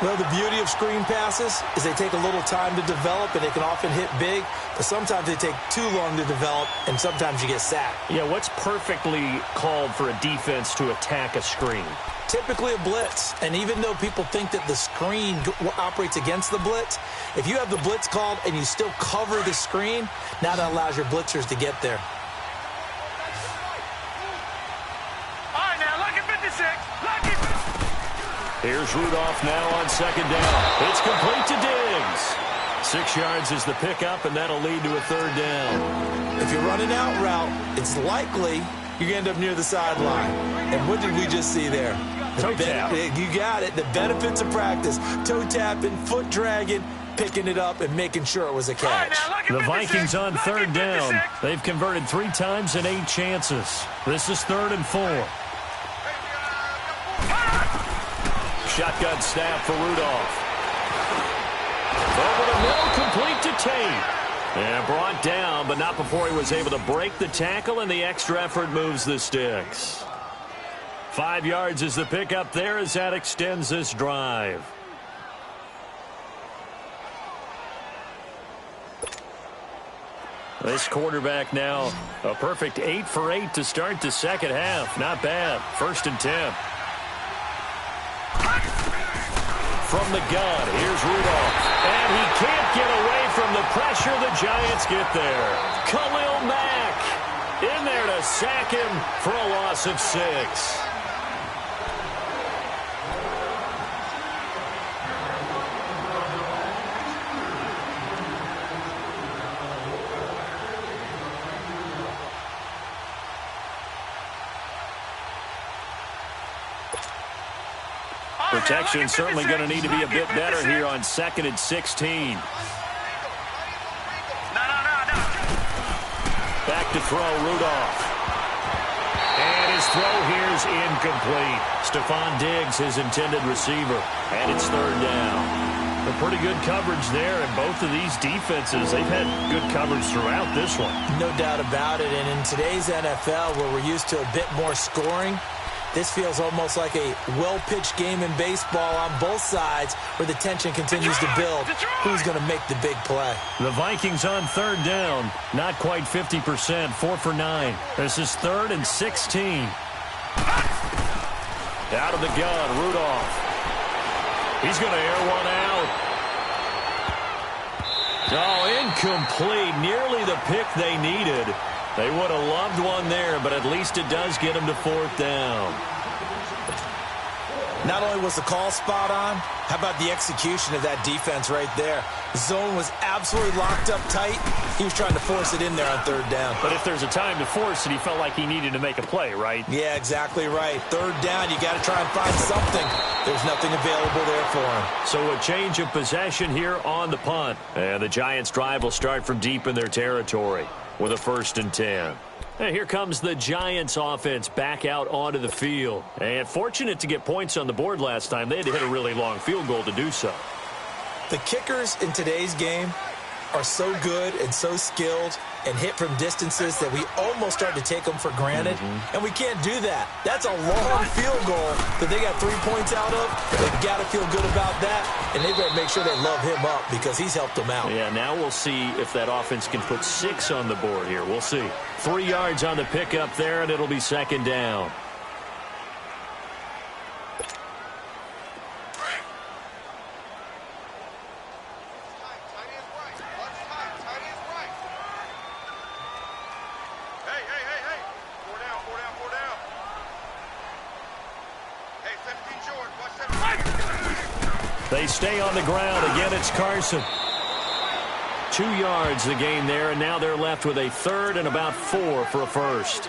Well, the beauty of screen passes is they take a little time to develop, and they can often hit big, but sometimes they take too long to develop, and sometimes you get sacked. Yeah, what's perfectly called for a defense to attack a screen? Typically a blitz, and even though people think that the screen operates against the blitz, if you have the blitz called and you still cover the screen, now that allows your blitzers to get there. Here's Rudolph now on 2nd down. It's complete to Diggs. 6 yards is the pickup, and that'll lead to a 3rd down. If you're running out route, it's likely you're going to end up near the sideline. And what did we just see there? Toe tap. You got it. The benefits of practice. Toe tapping, foot dragging, picking it up, and making sure it was a catch. The Vikings on third down. They've converted 3 times in 8 chances. This is 3rd and 4. Shotgun snap for Rudolph. Over the middle, complete to Tate. And brought down, but not before he was able to break the tackle, and the extra effort moves the sticks. 5 yards is the pickup there as that extends this drive. This quarterback now a perfect 8 for 8 to start the second half. Not bad. 1st and 10. From the gun, here's Rudolph. And he can't get away from the pressure. The Giants get there. Khalil Mack in there to sack him for a loss of 6. Protection certainly going to need to be a bit better here on 2nd and 16. Back to throw, Rudolph. And his throw here is incomplete. Stephon Diggs, his intended receiver. And it's 3rd down. A pretty good coverage there, and both of these defenses, they've had good coverage throughout this one. No doubt about it, and in today's NFL, where we're used to a bit more scoring, this feels almost like a well-pitched game in baseball on both sides where the tension continues to build. Who's going to make the big play? The Vikings on 3rd down. Not quite 50%. 4 for 9. This is 3rd and 16. Out of the gun, Rudolph. He's going to air one out. Oh, incomplete. Nearly the pick they needed. They would have loved one there, but at least it does get them to 4th down. Not only was the call spot on, how about the execution of that defense right there? The zone was absolutely locked up tight. He was trying to force it in there on 3rd down. But if there's a time to force it, he felt like he needed to make a play, right? Yeah, exactly right. 3rd down, you got to try and find something. There's nothing available there for him. So a change of possession here on the punt. And the Giants' drive will start from deep in their territory with a 1st and 10. And here comes the Giants offense back out onto the field. And fortunate to get points on the board last time. They had to hit a really long field goal to do so. The kickers in today's game are so good and so skilled and hit from distances that we almost start to take them for granted. And we can't do that. That's a long field goal that they got 3 points out of. They've got to feel good about that, and they better make sure they love him up because he's helped them out. Yeah, now we'll see if that offense can put 6 on the board here. We'll see. 3 yards on the pickup there, and it'll be 2nd down. They stay on the ground. Again, it's Carson. 2 yards the gain there, and now they're left with a 3rd and about 4 for a 1st.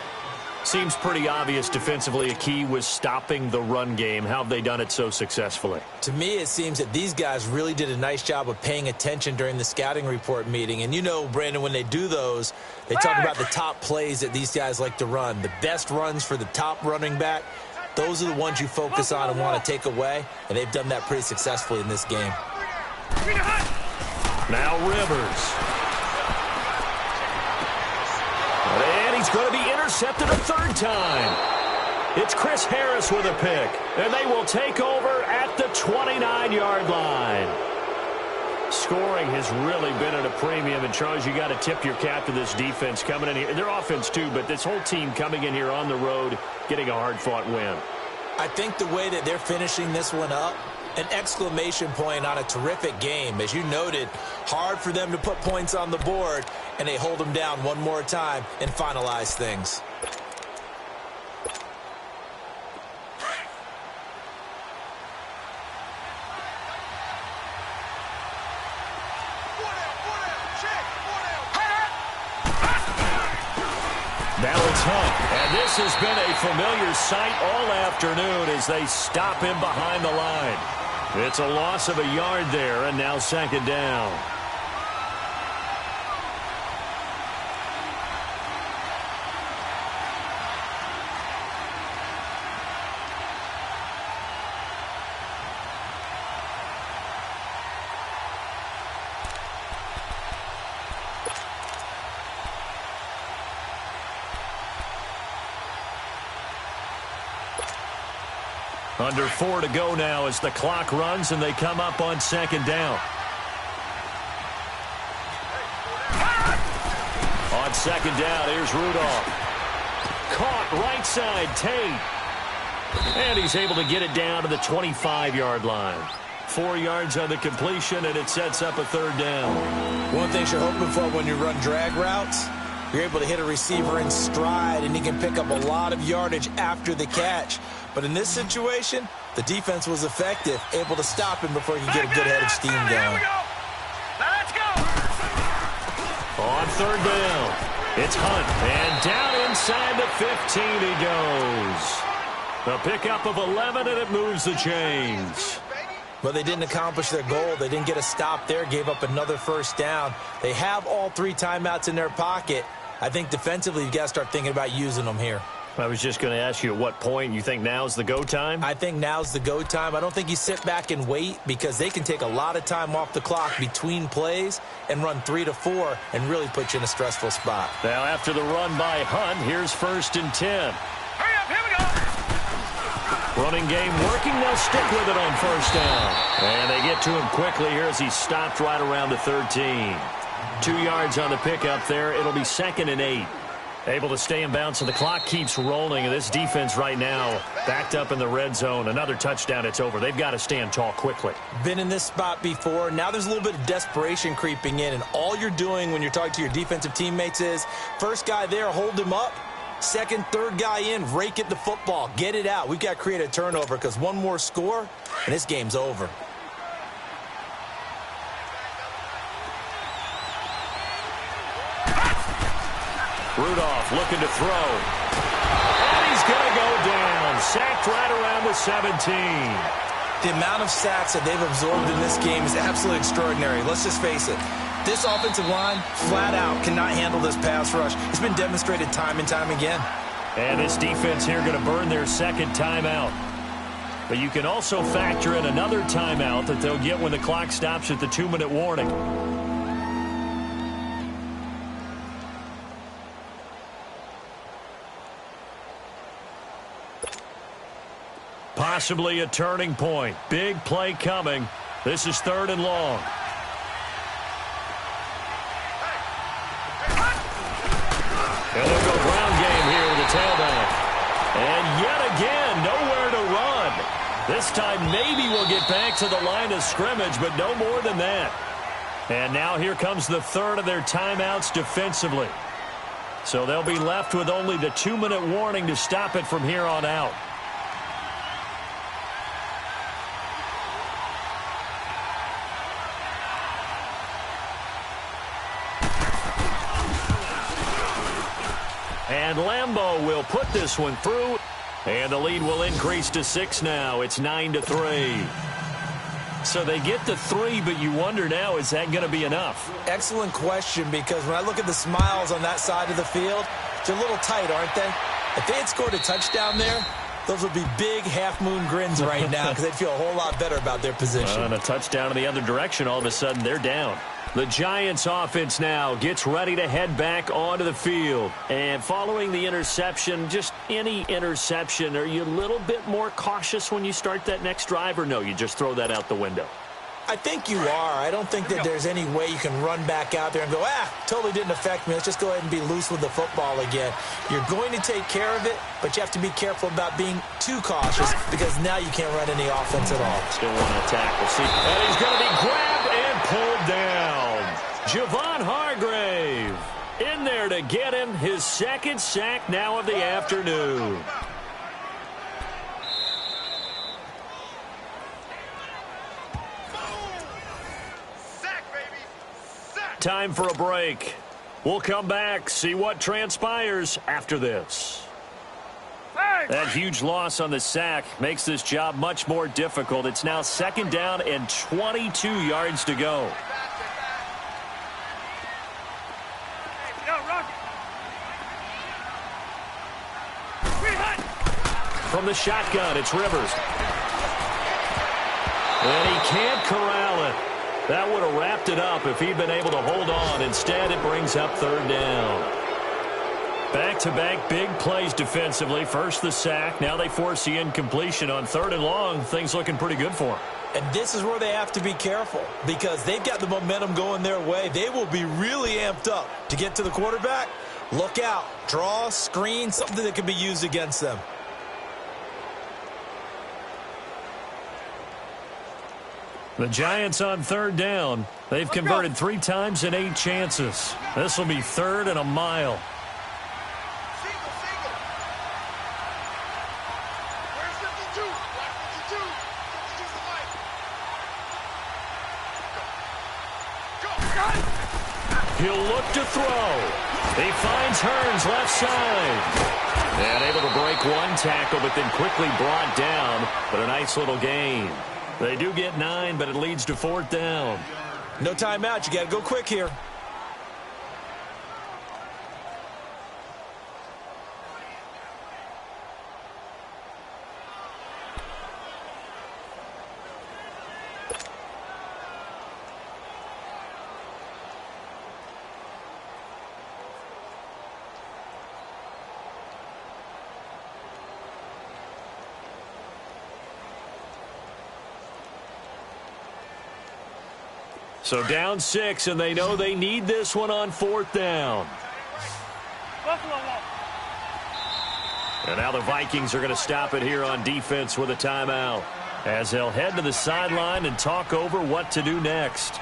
Seems pretty obvious defensively a key was stopping the run game. How have they done it so successfully? To me, it seems that these guys really did a nice job of paying attention during the scouting report meeting. And you know, Brandon, when they do those, they talk about the top plays that these guys like to run. The best runs for the top running back. Those are the ones you focus on and want to take away, and they've done that pretty successfully in this game. Now Rivers. And he's going to be intercepted a 3rd time. It's Chris Harris with a pick, and they will take over at the 29-yard line. Scoring has really been at a premium, and Charles, you got to tip your cap to this defense coming in here. Their offense too, but this whole team coming in here on the road, getting a hard-fought win. I think the way that they're finishing this one up, an exclamation point on a terrific game. As you noted, hard for them to put points on the board, and they hold them down one more time and finalize things. Now it's Hunt. And this has been a familiar sight all afternoon as they stop him behind the line. It's a loss of a yard there, and now second down. Under 4 to go now as the clock runs and they come up on second down. On second down, here's Rudolph. Caught right side, Tate. And he's able to get it down to the 25-yard line. 4 yards on the completion, and it sets up a third down. One thing you're hoping for when you run drag routes, you're able to hit a receiver in stride, and he can pick up a lot of yardage after the catch. But in this situation, the defense was effective, able to stop him before he could get a good head of steam going. Let's go. On third down, it's Hunt, and down inside the 15 he goes. A pickup of 11, and it moves the chains. But they didn't accomplish their goal. They didn't get a stop there, gave up another first down. They have all 3 timeouts in their pocket. I think defensively you've got to start thinking about using them here. I was just going to ask you at what point you think now's the go time? I think now's the go time. I don't think you sit back and wait because they can take a lot of time off the clock between plays and run 3 to 4 and really put you in a stressful spot. Now after the run by Hunt, here's 1st and 10. Hurry up, here we go. Running game working, they'll stick with it on first down. And they get to him quickly here as he stopped right around the 13. 2 yards on the pickup there. It'll be 2nd and 8. Able to stay in bounds, so the clock keeps rolling. And this defense right now backed up in the red zone. Another touchdown, it's over. They've got to stand tall quickly. Been in this spot before. Now there's a little bit of desperation creeping in. And all you're doing when you're talking to your defensive teammates is, first guy there, hold him up. Second, third guy in, rake at the football. Get it out. We've got to create a turnover because one more score, and this game's over. Rudolph looking to throw. And he's going to go down. Sacked right around the 17. The amount of sacks that they've absorbed in this game is absolutely extraordinary. Let's just face it. This offensive line, flat out, cannot handle this pass rush. It's been demonstrated time and time again. And this defense here going to burn their second timeout. But you can also factor in another timeout that they'll get when the clock stops at the 2-minute warning. Possibly a turning point. Big play coming. This is 3rd and long. And they'll go ground game here with the tailback. And yet again, nowhere to run. This time maybe we'll get back to the line of scrimmage, but no more than that. And now here comes the 3rd of their timeouts defensively. So they'll be left with only the 2-minute warning to stop it from here on out. And Lambeau will put this one through. And the lead will increase to 6 now. It's 9-3. So they get to 3, but you wonder now, is that going to be enough? Excellent question, because when I look at the smiles on that side of the field, they're a little tight, aren't they? If they had scored a touchdown there, those would be big half-moon grins right now because they'd feel a whole lot better about their position. And a touchdown in the other direction, all of a sudden they're down. The Giants offense now gets ready to head back onto the field. And following the interception, just any interception, are you a little bit more cautious when you start that next drive, or no, you just throw that out the window? I think you are. I don't think that there's any way you can run back out there and go, totally didn't affect me. Let's just go ahead and be loose with the football again. You're going to take care of it, but you have to be careful about being too cautious because now you can't run any offense at all. Still want to attack. We'll see. And he's going to be grabbed and pulled down. Javon Hargrave in there to get him his 2nd sack now of the afternoon. Time for a break. We'll come back, see what transpires after this. That huge loss on the sack makes this job much more difficult. It's now 2nd down and 22 yards to go. From the shotgun, it's Rivers. And he can't corral it. That would have wrapped it up if he'd been able to hold on. Instead, it brings up 3rd down. Back-to-back big plays defensively. First the sack. Now they force the incompletion on 3rd and long. Things looking pretty good for them. And this is where they have to be careful because they've got the momentum going their way. They will be really amped up to get to the quarterback. Look out. Draw, screen, something that can be used against them. The Giants on 3rd down. They've converted 3 times in 8 chances. This will be 3rd and a mile. He'll look to throw. He finds Hearns left side. And able to break 1 tackle, but then quickly brought down. But a nice little gain. They do get 9, but it leads to 4th down. No timeout. You got to go quick here. So down 6, and they know they need this one on 4th down. And now the Vikings are going to stop it here on defense with a timeout, as they'll head to the sideline and talk over what to do next.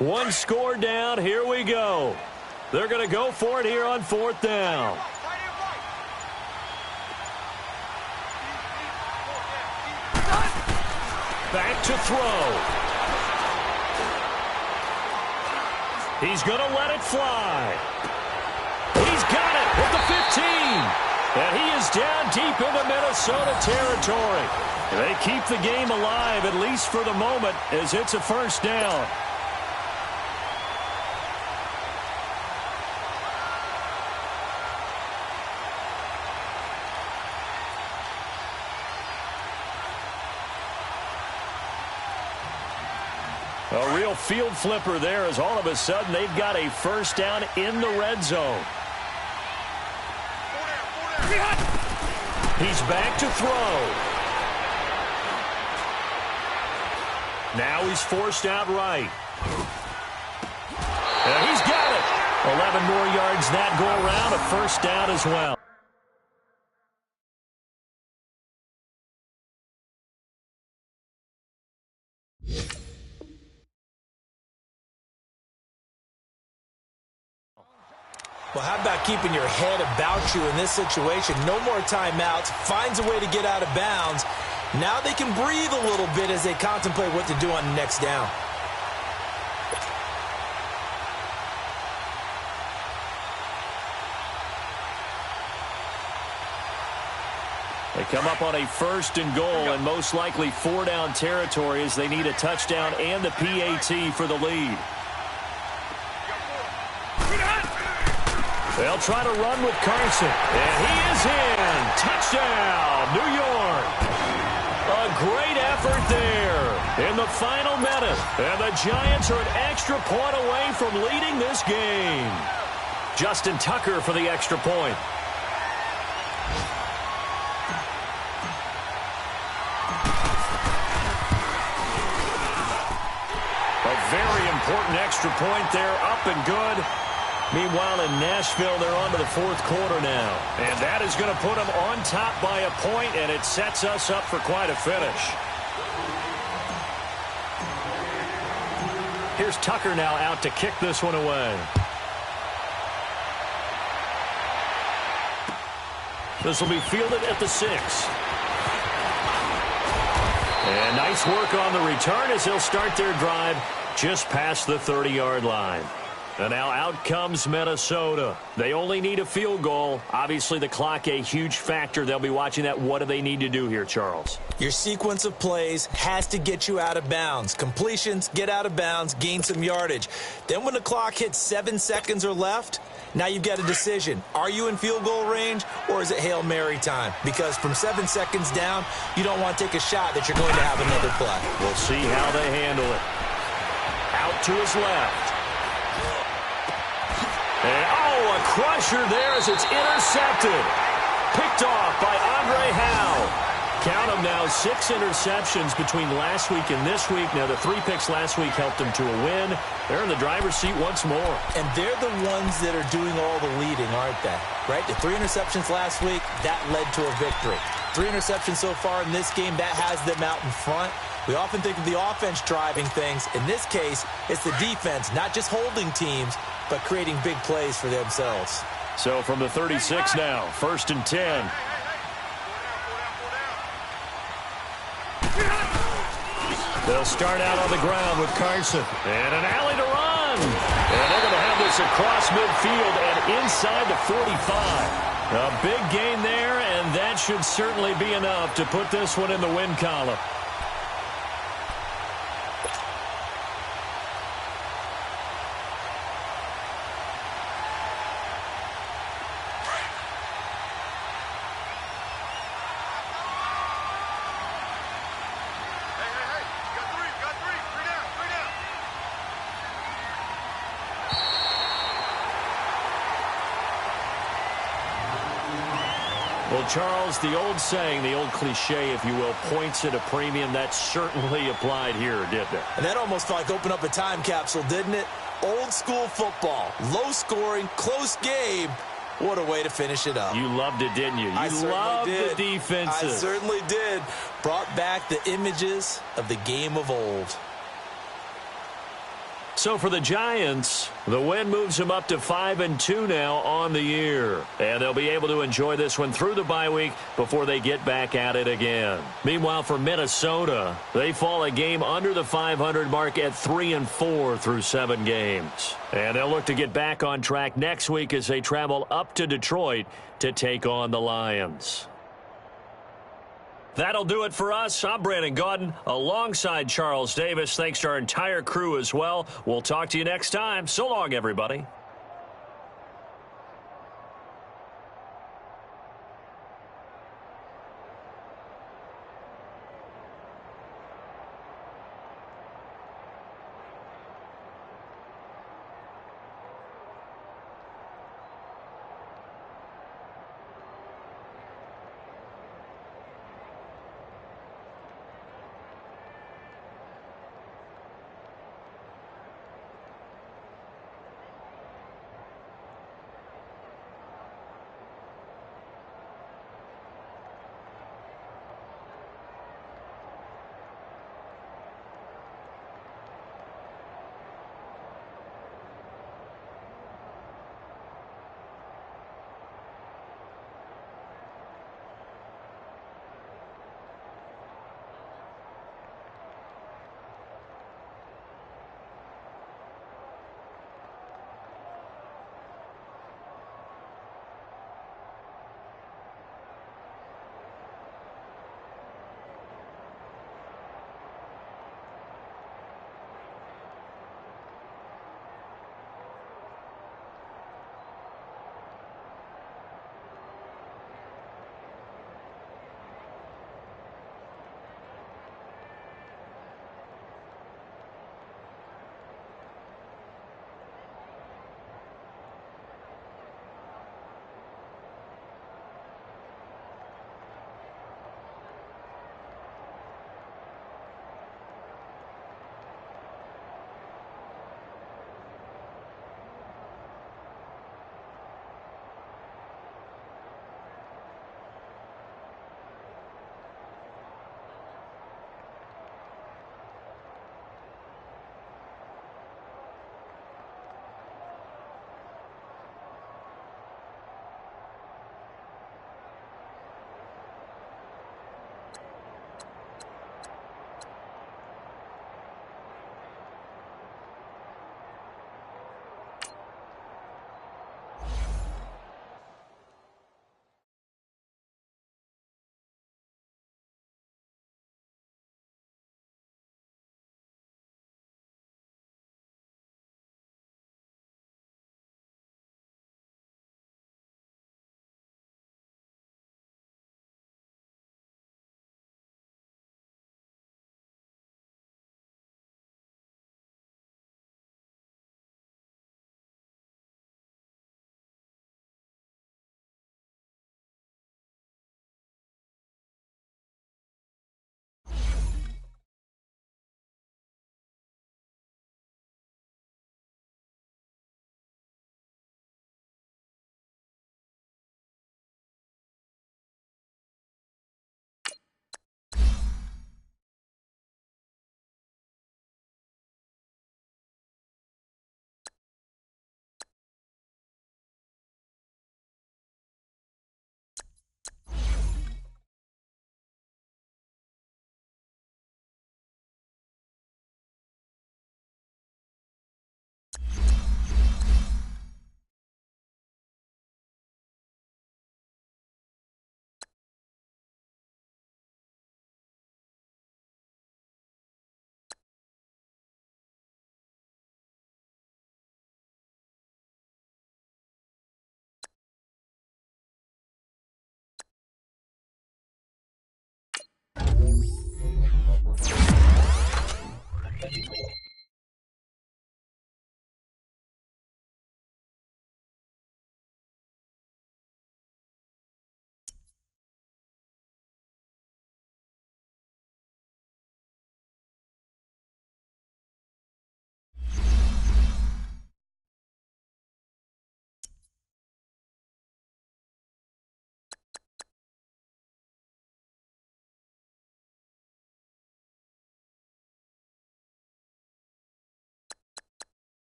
One score down. Here we go. They're going to go for it here on 4th down. Back to throw. He's going to let it fly. He's got it at the 15. And he is down deep into Minnesota territory. They keep the game alive, at least for the moment, as it's a 1st down. A real field flipper there, as all of a sudden they've got a 1st down in the red zone. He's back to throw. Now he's forced out right. And he's got it. 11 more yards that go around, a 1st down as well. Well, how about keeping your head about you in this situation? No more timeouts. Finds a way to get out of bounds. Now they can breathe a little bit as they contemplate what to do on the next down. They come up on a 1st and goal, and most likely 4-down territory as they need a touchdown and the PAT for the lead. They'll try to run with Carson. And he is in. Touchdown, New York. A great effort there in the final minute. And the Giants are an extra point away from leading this game. Justin Tucker for the extra point. A very important extra point there, up and good. Meanwhile, in Nashville, they're on to the fourth quarter now. And that is going to put them on top by a point, and it sets us up for quite a finish. Here's Tucker now out to kick this one away. This will be fielded at the 6. And nice work on the return as they'll start their drive just past the 30-yard line. And now out comes Minnesota. They only need a field goal. Obviously, the clock a huge factor. They'll be watching that. What do they need to do here, Charles? Your sequence of plays has to get you out of bounds. Completions, get out of bounds, gain some yardage. Then when the clock hits 7 seconds or left, now you've got a decision. Are you in field goal range, or is it Hail Mary time? Because from 7 seconds down, you don't want to take a shot that you're going to have another play. We'll see how they handle it. Out to his left. And, a crusher there as it's intercepted. Picked off by Andre Howe. Count them now, 6 interceptions between last week and this week. Now, the 3 picks last week helped them to a win. They're in the driver's seat once more. And they're the ones that are doing all the leading, aren't they? Right? The 3 interceptions last week, that led to a victory. 3 interceptions so far in this game, that has them out in front. We often think of the offense driving things. In this case, it's the defense, not just holding teams, but creating big plays for themselves. So from the 36 now, 1st and 10. They'll start out on the ground with Carson. And an alley to run. And they're going to have this across midfield and inside the 45. A big gain there, and that should certainly be enough to put this one in the win column. Well, Charles, the old saying, the old cliche, if you will, points at a premium, that certainly applied here, didn't it? And that almost felt like opened up a time capsule, didn't it? Old school football, low scoring, close game. What a way to finish it up. You loved it, didn't you? You loved the defenses. I certainly did. Brought back the images of the game of old. So for the Giants, the win moves them up to 5-2 now on the year. And they'll be able to enjoy this one through the bye week before they get back at it again. Meanwhile, for Minnesota, they fall a game under the 500 mark at 3-4 through 7 games. And they'll look to get back on track next week as they travel up to Detroit to take on the Lions. That'll do it for us. I'm Brandon Gaudin alongside Charles Davis. Thanks to our entire crew as well. We'll talk to you next time. So long, everybody.